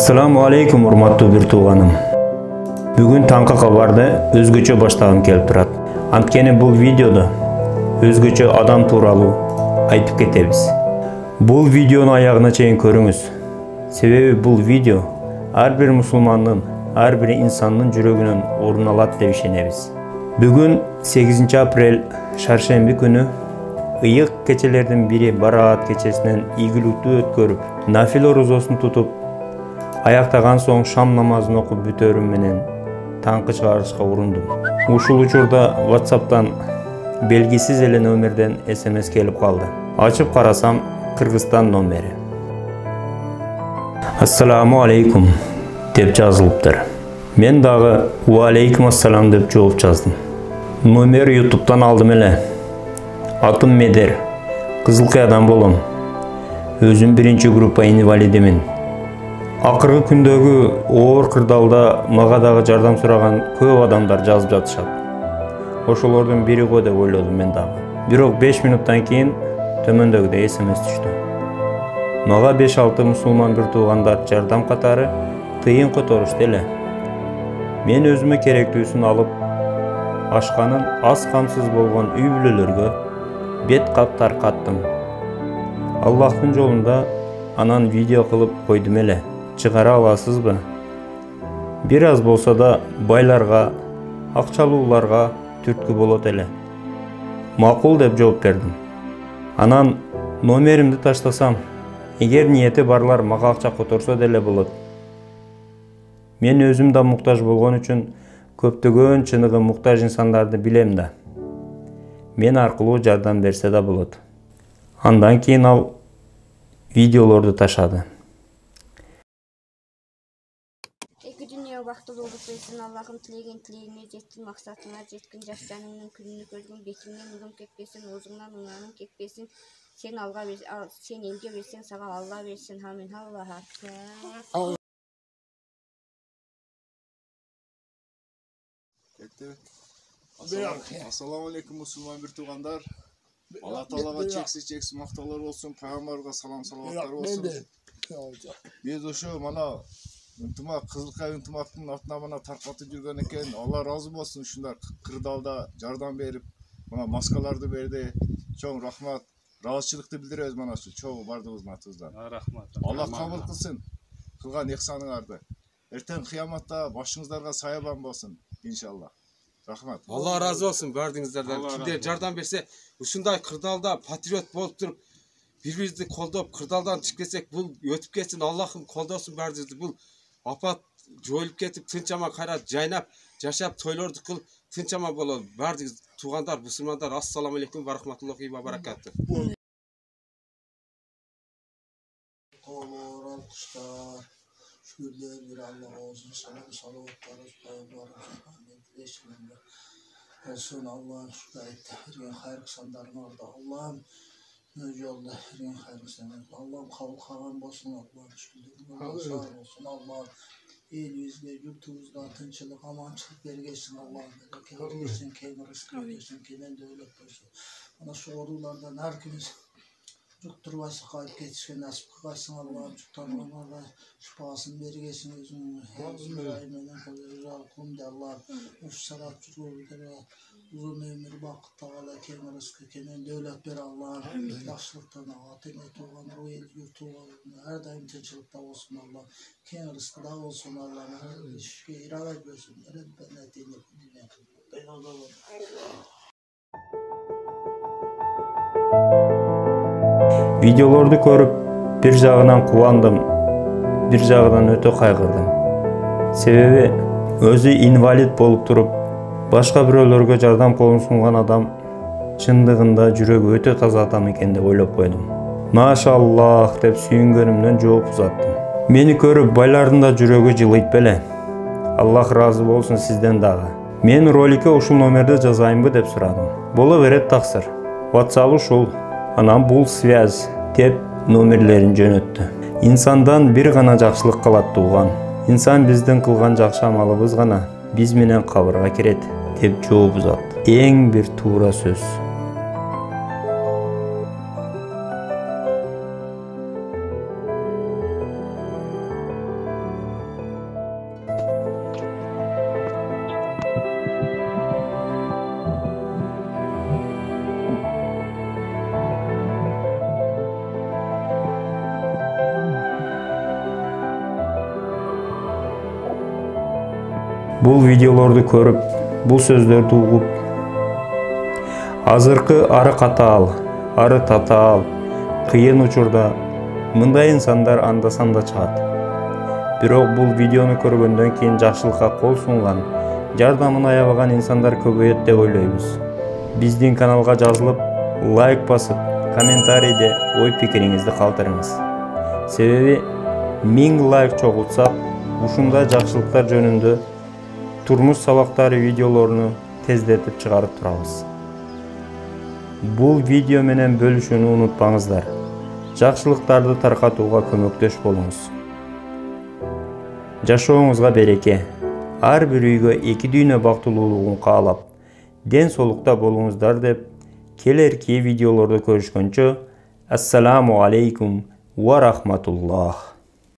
Assalamu alaikum урматтуу бир тууганым. Бүгүн таңкы кабарды өзгөчө баштагым келип турат. Анткени бул видеодо өзгөчө адам тууралуу айтып кетебиз. Бул видеону аягына чейин көрүңүз. Себеби бул видео ар бир мусулмандын, ар бир инсандын жүрөгүнөн орун алат деп ишенебиз. Бүгүн 8 апрель шаршемби күнү ыйык кечелердин бири Бараат кечесинен ийгиликтүү өткөрүп, нафил орозосун тутуп, аяктаган соң шам намазын окуп бүтөрүм менен таңкы чыгарышка урундум. Ушул учурда WhatsApp'тан белгисиз эле номерден SMS келип калды. Ачып карасам, Кыргызстан номери. Ассаламу алейкум деп жазылыптыр. Мен дагы ва алейкум ассалам деп жооп жаздым. Номер YouTube'дан алдым эле. Атым Медер. Кызыл Кыядан болом. Өзүм биринчи группа инвалидимин. Акыркы күндөгү оор кырдаалда мага дагы жардам сураган көп адамдар жазып жатышат. Ошолордун бири го деп ойлодум мен дагы. Бирок 5 минуттан кийин төмөндөгүдөй SMS түштү. Мага 5-6 мусулман бир туугандар жардам катары тыйын которушту эле. Мен өзүмө керектүүсүн алып, ашканын аз камсыз болгон үй бүлөлөргө бет кап таркаттым. Аллахтын жолунда анан видео кылып койдум эле. Чыгара аласызбы? Бир аз болсо да байларга, акчалууларга түрткү болот эле. Макул деп жооп бердим. Анан номеримди таштасам, эгер ниети барлар мага акча которсо деле болот. Мен өзүм да муктаж болгон үчүн көптөгөн чыныгы муктаж инсандарды билем да. Мен аркылуу жардам берсе да болот. Андан кийин ал видеолорду ташады. Бактылуу болуп берсин, Аллахым тилеген тилегиңе жетсин, максатыңа жеткин, жаш жаныңдын күнүнү көргүн, бетиңден нурун кетпесин, оозуңдан унаның кетпесин. Сен алга берсин, сен элге берсең, сага Алла берсин. Амин. Аллах акбар. Ассаламу алейкум мусулман бир туугандар. Алла Таалага чексиз мактоолор болсун, пайгамбарга салам салаваттар болсун. Биз ошо мана ынтымак, Кызыл Кыя ынтымактын атына мана таркатып жүргөн экен. Алла ыраазы болсун, ушундай кырдаалда жардам берип, мына маскаларды берди. Чоң рахмат. Ыраазычылыкты билдиребиз мана ушу чоң бардыгыбыздын атыбыздан. Рахмат. Алла кабыл кылсын кылган ихсаныңарды. Эртең кыяматта башыңыздарга саябан болсун, иншалла. Рахмат. Алла разы болсун бардыгыңыздардан. Кимдер жардам берсе, ушундай кырдаалда патриот болуп туруп, бири-бирибизди колдоп, кырдаалдан чыгып кетсек, бул өтүп кетсин. Аллахым колдосун бардыгыбызды. Бул апат жоюлуп кетип, тынчама кайра жайнап, жашап, тойлорду кылып, тынчама бололу. Бардыгыбыз туугандар, мусулмандар, ассаламу алейкум ва рахматуллахи ва баракатух. Şükürler bir Allah olsun, selam salavatlar olsun. Allah'ın şükür etti. Her hayır kısanların orada. Allah'ım yolda her hayır kısanların. Allah'ım kabul kalan olsun. Allah'ın şükürler. Allah sağ olsun. Allah'ım elimizde, yurtumuzda tınçılık, amançılık vergesin. Allah'ım bereket versin, kemer rızkı versin, kenen devlet versin. Ana şu orulardan herkimiz Çukturvası kayıp geçişken nasip kıkaysın Allah'ım çuktan onlarla şifasını vergesin özünü Bismillahirrahmanirrahim Kulum de Allah'ım Uf salat çukurları uzun ömür bakıp tağala kemer rızkı kenen devlet ver Allah'ım yaşlıktan atemet olan o el yurtu olan her daim teçilikte olsun Allah'ım kemer rızkı da olsun Allah'ım her ilişki iradet versin ben ettiğini dinleyin ben Allah'ım Videolordu көрүп, бир жагынан кубандым, бир жагынан өтө кайгырдым. Себеби өзү инвалид болуп туруп, башка бирөөлөргө жардам колун сунган адам чындыгында жүрөгү өтө таза адам экен деп ойлоп койдум. Машаллах деп сүйүнгөнүмдөн жооп узаттым. Мени көрүп байлардын да жүрөгү жылыйт беле. Аллах разы болсын сізден дағы. Мен роликке ушул номерді жазайынбы деп сұрадым. Бола берет тақсыр. WhatsApp ушул, анан бул связь деп номерлерин жөнөттү. Инсандан бир гана жакшылык калат тууган. Инсан биздин кылган жакшы амалыбыз гана биз менен кабырга кирет деп жооп узат. Эң бир туура сөз. Бул видеолорду көрүп, бул сөздөрдү угуп, азыркы ары катаал, ары татаал, кыйын учурда мындай инсандар анда-санда чыгат. Бирок бул видеону көргөндөн кийин жакшылыкка кол сунган, жардамын аябаган инсандар көбөйөт деп ойлойбуз. Биздин каналга жазылып, лайк басып, комментарийде ой пикириңизди калтырыңыз. Себеби 1000 лайк чогултсак, ушундай жакшылыктар жөнүндө турмуш сабактары видеолорunu тездетип чыгарып турабыз. Бул видео менен бөлүшүүнү унутпаңыздар. Жакшылыктарды таркатууга көмөктөш болуңуз. Жашооңузга береке. Ар бир үйгө 2 дүйнө бактылуулугун каалап, ден соолукта болуңуздар деп, келерки видеолорду көрүшкөнчө, ассаламу алейкум ва рахматуллах.